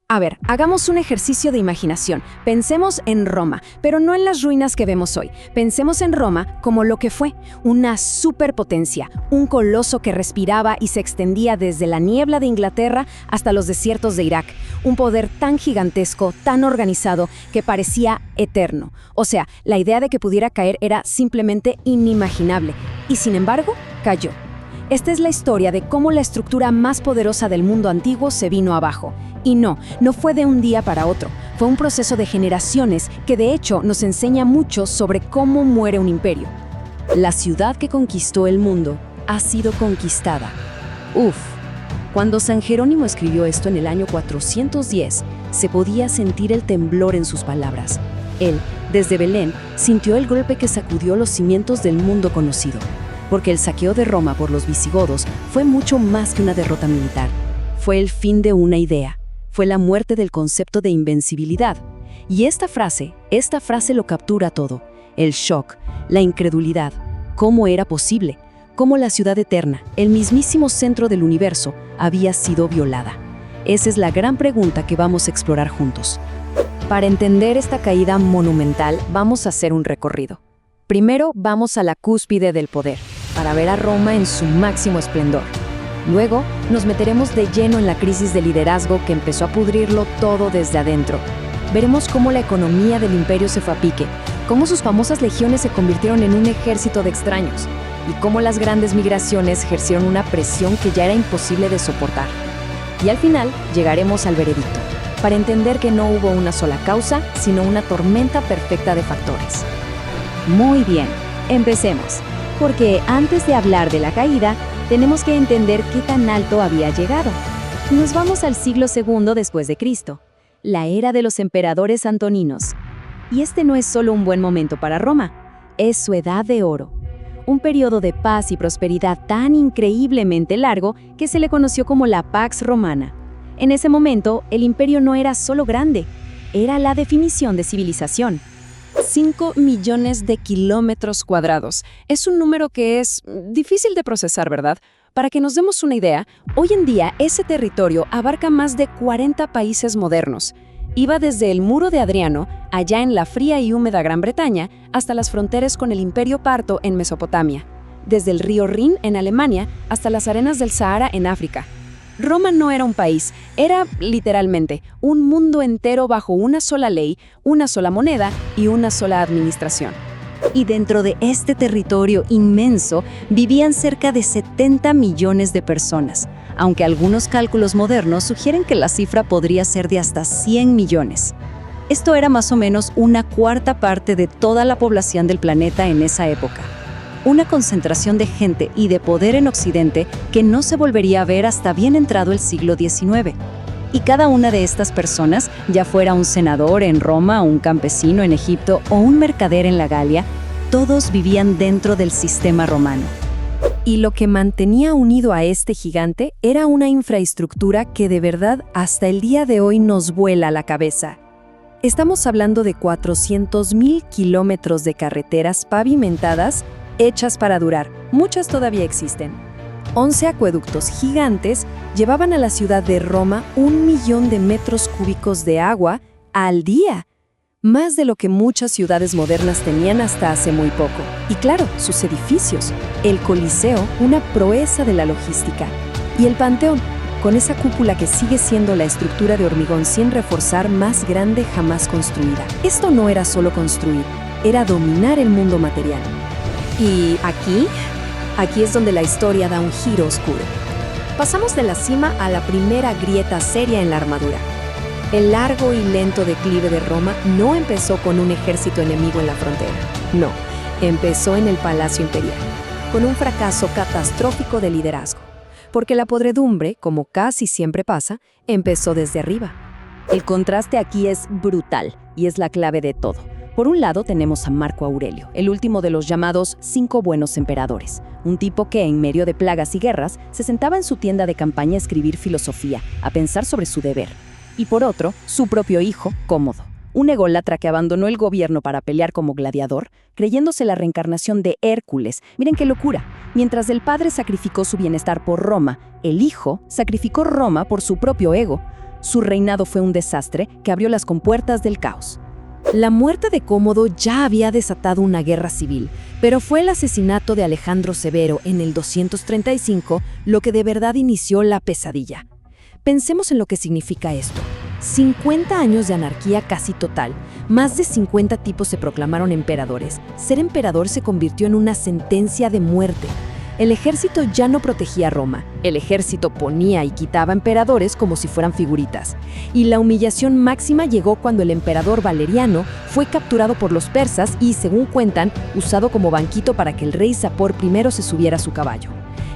A ver, hagamos un ejercicio de imaginación. Pensemos en Roma, pero no en las ruinas que vemos hoy. Pensemos en Roma como lo que fue, una superpotencia, un coloso que respiraba y se extendía desde la niebla de Inglaterra hasta los desiertos de Irak. Un poder tan gigantesco, tan organizado, que parecía eterno. O sea, la idea de que pudiera caer era simplemente inimaginable. Y sin embargo, cayó. Esta es la historia de cómo la estructura más poderosa del mundo antiguo se vino abajo. Y no fue de un día para otro. Fue un proceso de generaciones que de hecho nos enseña mucho sobre cómo muere un imperio. La ciudad que conquistó el mundo ha sido conquistada. Uf, cuando San Jerónimo escribió esto en el año 410, se podía sentir el temblor en sus palabras. Él, desde Belén, sintió el golpe que sacudió los cimientos del mundo conocido. Porque el saqueo de Roma por los visigodos fue mucho más que una derrota militar. Fue el fin de una idea. Fue la muerte del concepto de invencibilidad. Y esta frase lo captura todo. El shock, la incredulidad. ¿Cómo era posible? Cómo la ciudad eterna, el mismísimo centro del universo, había sido violada. Esa es la gran pregunta que vamos a explorar juntos. Para entender esta caída monumental, vamos a hacer un recorrido. Primero vamos a la cúspide del poder, para ver a Roma en su máximo esplendor. Luego nos meteremos de lleno en la crisis de liderazgo que empezó a pudrirlo todo desde adentro. Veremos cómo la economía del imperio se fue a pique, cómo sus famosas legiones se convirtieron en un ejército de extraños y cómo las grandes migraciones ejercieron una presión que ya era imposible de soportar. Y al final llegaremos al veredicto, para entender que no hubo una sola causa, sino una tormenta perfecta de factores. Muy bien, empecemos. Porque antes de hablar de la caída, tenemos que entender qué tan alto había llegado. Nos vamos al siglo II después de Cristo, la era de los emperadores antoninos. Y este no es solo un buen momento para Roma, es su edad de oro. Un periodo de paz y prosperidad tan increíblemente largo que se le conoció como la Pax Romana. En ese momento, el imperio no era solo grande, era la definición de civilización. 5 millones de kilómetros cuadrados. Es un número que es difícil de procesar, ¿verdad? Para que nos demos una idea, hoy en día ese territorio abarca más de 40 países modernos. Iba desde el Muro de Adriano, allá en la fría y húmeda Gran Bretaña, hasta las fronteras con el Imperio Parto en Mesopotamia. Desde el río Rin en Alemania hasta las arenas del Sahara en África. Roma no era un país, era, literalmente, un mundo entero bajo una sola ley, una sola moneda y una sola administración. Y dentro de este territorio inmenso vivían cerca de 70 millones de personas, aunque algunos cálculos modernos sugieren que la cifra podría ser de hasta 100 millones. Esto era más o menos una cuarta parte de toda la población del planeta en esa época. Una concentración de gente y de poder en Occidente que no se volvería a ver hasta bien entrado el siglo XIX. Y cada una de estas personas, ya fuera un senador en Roma, un campesino en Egipto o un mercader en la Galia, todos vivían dentro del sistema romano. Y lo que mantenía unido a este gigante era una infraestructura que de verdad hasta el día de hoy nos vuela la cabeza. Estamos hablando de 400,000 kilómetros de carreteras pavimentadas hechas para durar, muchas todavía existen. 11 acueductos gigantes llevaban a la ciudad de Roma 1 millón de metros cúbicos de agua al día, más de lo que muchas ciudades modernas tenían hasta hace muy poco. Y claro, sus edificios, el Coliseo, una proeza de la logística, y el Panteón, con esa cúpula que sigue siendo la estructura de hormigón sin reforzar más grande jamás construida. Esto no era solo construir, era dominar el mundo material. Y aquí es donde la historia da un giro oscuro. Pasamos de la cima a la primera grieta seria en la armadura. El largo y lento declive de Roma no empezó con un ejército enemigo en la frontera. No, empezó en el Palacio Imperial, con un fracaso catastrófico de liderazgo. Porque la podredumbre, como casi siempre pasa, empezó desde arriba. El contraste aquí es brutal y es la clave de todo. Por un lado tenemos a Marco Aurelio, el último de los llamados 5 buenos emperadores, un tipo que en medio de plagas y guerras se sentaba en su tienda de campaña a escribir filosofía, a pensar sobre su deber. Y por otro, su propio hijo, Cómodo, un ególatra que abandonó el gobierno para pelear como gladiador, creyéndose la reencarnación de Hércules. Miren qué locura. Mientras el padre sacrificó su bienestar por Roma, el hijo sacrificó Roma por su propio ego. Su reinado fue un desastre que abrió las compuertas del caos. La muerte de Cómodo ya había desatado una guerra civil, pero fue el asesinato de Alejandro Severo en el 235 lo que de verdad inició la pesadilla. Pensemos en lo que significa esto. 50 años de anarquía casi total, más de 50 tipos se proclamaron emperadores. Ser emperador se convirtió en una sentencia de muerte. El ejército ya no protegía a Roma, el ejército ponía y quitaba emperadores como si fueran figuritas. Y la humillación máxima llegó cuando el emperador Valeriano fue capturado por los persas y, según cuentan, usado como banquito para que el rey Sapor I se subiera a su caballo.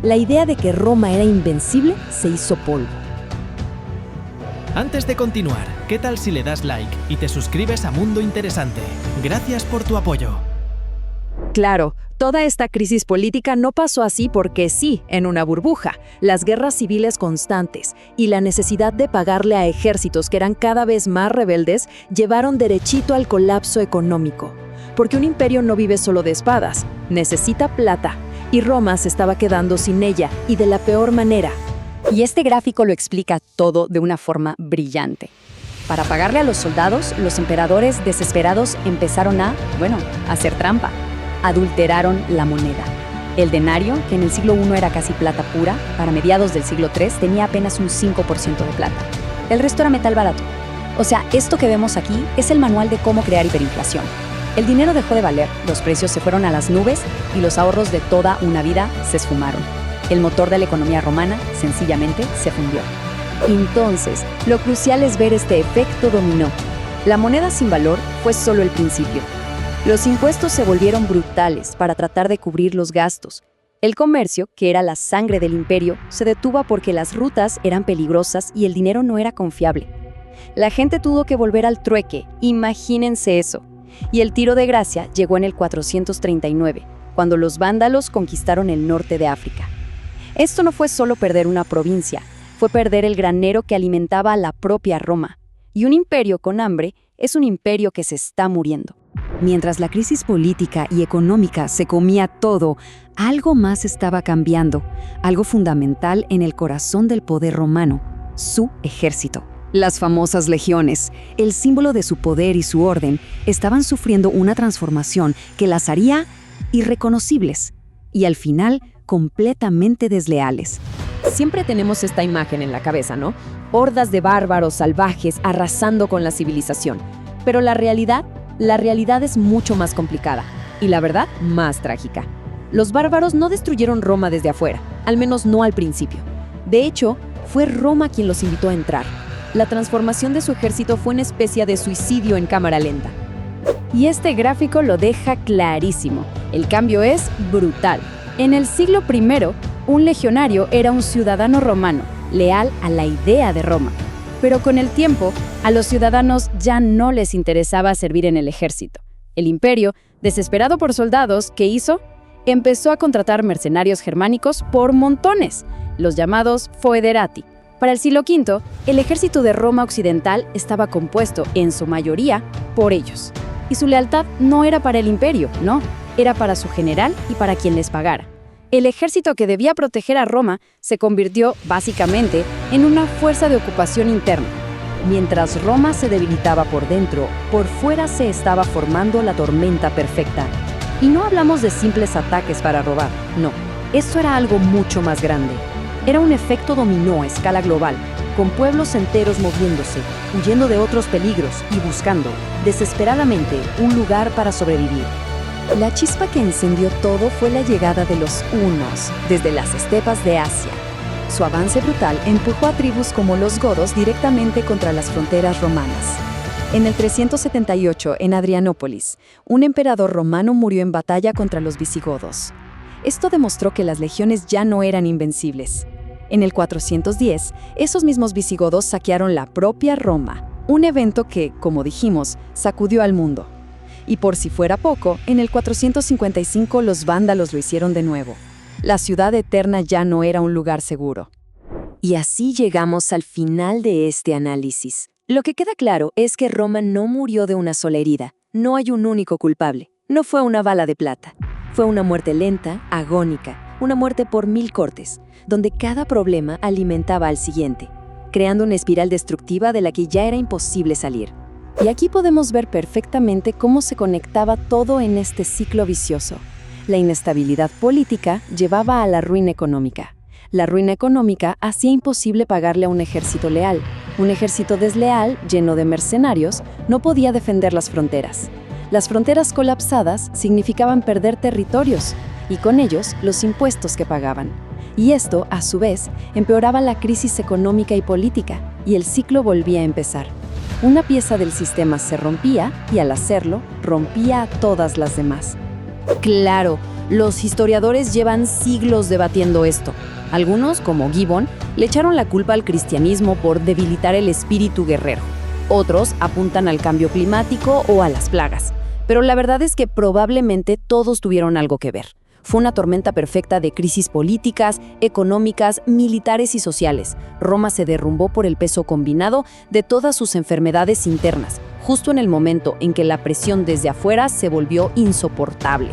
La idea de que Roma era invencible se hizo polvo. Antes de continuar, ¿qué tal si le das like y te suscribes a Mundo Interesante? Gracias por tu apoyo. Claro, toda esta crisis política no pasó así porque sí, en una burbuja. Las guerras civiles constantes y la necesidad de pagarle a ejércitos que eran cada vez más rebeldes llevaron derechito al colapso económico. Porque un imperio no vive solo de espadas, necesita plata. Y Roma se estaba quedando sin ella, y de la peor manera. Y este gráfico lo explica todo de una forma brillante. Para pagarle a los soldados, los emperadores desesperados empezaron a hacer trampa. Adulteraron la moneda. El denario, que en el siglo I era casi plata pura, para mediados del siglo III tenía apenas un 5% de plata. El resto era metal barato. O sea, esto que vemos aquí es el manual de cómo crear hiperinflación. El dinero dejó de valer, los precios se fueron a las nubes y los ahorros de toda una vida se esfumaron. El motor de la economía romana, sencillamente, se fundió. Entonces, lo crucial es ver este efecto dominó. La moneda sin valor fue solo el principio. Los impuestos se volvieron brutales para tratar de cubrir los gastos. El comercio, que era la sangre del imperio, se detuvo porque las rutas eran peligrosas y el dinero no era confiable. La gente tuvo que volver al trueque, imagínense eso. Y el tiro de gracia llegó en el 439, cuando los vándalos conquistaron el norte de África. Esto no fue solo perder una provincia, fue perder el granero que alimentaba a la propia Roma. Y un imperio con hambre es un imperio que se está muriendo. Mientras la crisis política y económica se comía todo, algo más estaba cambiando, algo fundamental en el corazón del poder romano, su ejército. Las famosas legiones, el símbolo de su poder y su orden, estaban sufriendo una transformación que las haría irreconocibles y al final completamente desleales. Siempre tenemos esta imagen en la cabeza, ¿no? Hordas de bárbaros salvajes arrasando con la civilización. Pero la realidad es mucho más complicada y la verdad más trágica. Los bárbaros no destruyeron Roma desde afuera, al menos no al principio. De hecho, fue Roma quien los invitó a entrar. La transformación de su ejército fue una especie de suicidio en cámara lenta. Y este gráfico lo deja clarísimo. El cambio es brutal. En el siglo I, un legionario era un ciudadano romano, leal a la idea de Roma. Pero con el tiempo, a los ciudadanos ya no les interesaba servir en el ejército. El imperio, desesperado por soldados, ¿qué hizo? Empezó a contratar mercenarios germánicos por montones, los llamados foederati. Para el siglo V, el ejército de Roma occidental estaba compuesto, en su mayoría, por ellos. Y su lealtad no era para el imperio, no, era para su general y para quien les pagara. El ejército que debía proteger a Roma se convirtió, básicamente, en una fuerza de ocupación interna. Mientras Roma se debilitaba por dentro, por fuera se estaba formando la tormenta perfecta. Y no hablamos de simples ataques para robar, no. Esto era algo mucho más grande. Era un efecto dominó a escala global, con pueblos enteros moviéndose, huyendo de otros peligros y buscando, desesperadamente, un lugar para sobrevivir. La chispa que encendió todo fue la llegada de los hunos, desde las estepas de Asia. Su avance brutal empujó a tribus como los godos directamente contra las fronteras romanas. En el 378, en Adrianópolis, un emperador romano murió en batalla contra los visigodos. Esto demostró que las legiones ya no eran invencibles. En el 410, esos mismos visigodos saquearon la propia Roma, un evento que, como dijimos, sacudió al mundo. Y por si fuera poco, en el 455 los vándalos lo hicieron de nuevo. La ciudad eterna ya no era un lugar seguro. Y así llegamos al final de este análisis. Lo que queda claro es que Roma no murió de una sola herida. No hay un único culpable. No fue una bala de plata. Fue una muerte lenta, agónica, una muerte por 1000 cortes, donde cada problema alimentaba al siguiente. creando una espiral destructiva de la que ya era imposible salir. Y aquí podemos ver perfectamente cómo se conectaba todo en este ciclo vicioso. La inestabilidad política llevaba a la ruina económica. La ruina económica hacía imposible pagarle a un ejército leal. Un ejército desleal, lleno de mercenarios, no podía defender las fronteras. Las fronteras colapsadas significaban perder territorios, y con ellos los impuestos que pagaban. Y esto, a su vez, empeoraba la crisis económica y política, y el ciclo volvía a empezar. Una pieza del sistema se rompía, y al hacerlo, rompía a todas las demás. Claro, los historiadores llevan siglos debatiendo esto. Algunos, como Gibbon, le echaron la culpa al cristianismo por debilitar el espíritu guerrero. Otros apuntan al cambio climático o a las plagas. Pero la verdad es que probablemente todos tuvieron algo que ver. Fue una tormenta perfecta de crisis políticas, económicas, militares y sociales. Roma se derrumbó por el peso combinado de todas sus enfermedades internas, justo en el momento en que la presión desde afuera se volvió insoportable.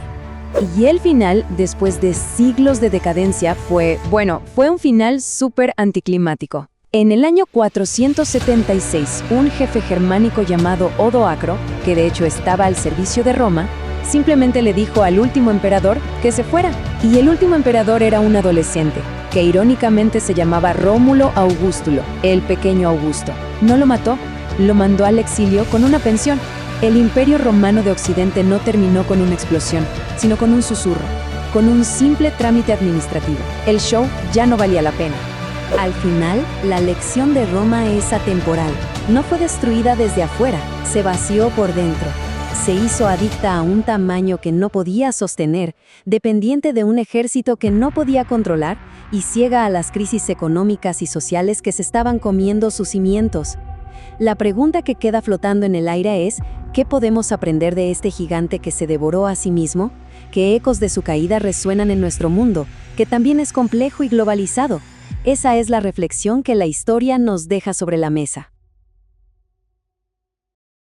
Y el final, después de siglos de decadencia, fue un final súper anticlimático. En el año 476, un jefe germánico llamado Odoacro, que de hecho estaba al servicio de Roma, simplemente le dijo al último emperador que se fuera. Y el último emperador era un adolescente, que irónicamente se llamaba Rómulo Augustulo, el pequeño Augusto. No lo mató, lo mandó al exilio con una pensión. El Imperio Romano de Occidente no terminó con una explosión, sino con un susurro, con un simple trámite administrativo. El show ya no valía la pena. Al final, la lección de Roma es atemporal. No fue destruida desde afuera, se vació por dentro. Se hizo adicta a un tamaño que no podía sostener, dependiente de un ejército que no podía controlar y ciega a las crisis económicas y sociales que se estaban comiendo sus cimientos. La pregunta que queda flotando en el aire es, ¿qué podemos aprender de este gigante que se devoró a sí mismo? ¿Qué ecos de su caída resuenan en nuestro mundo, que también es complejo y globalizado? Esa es la reflexión que la historia nos deja sobre la mesa.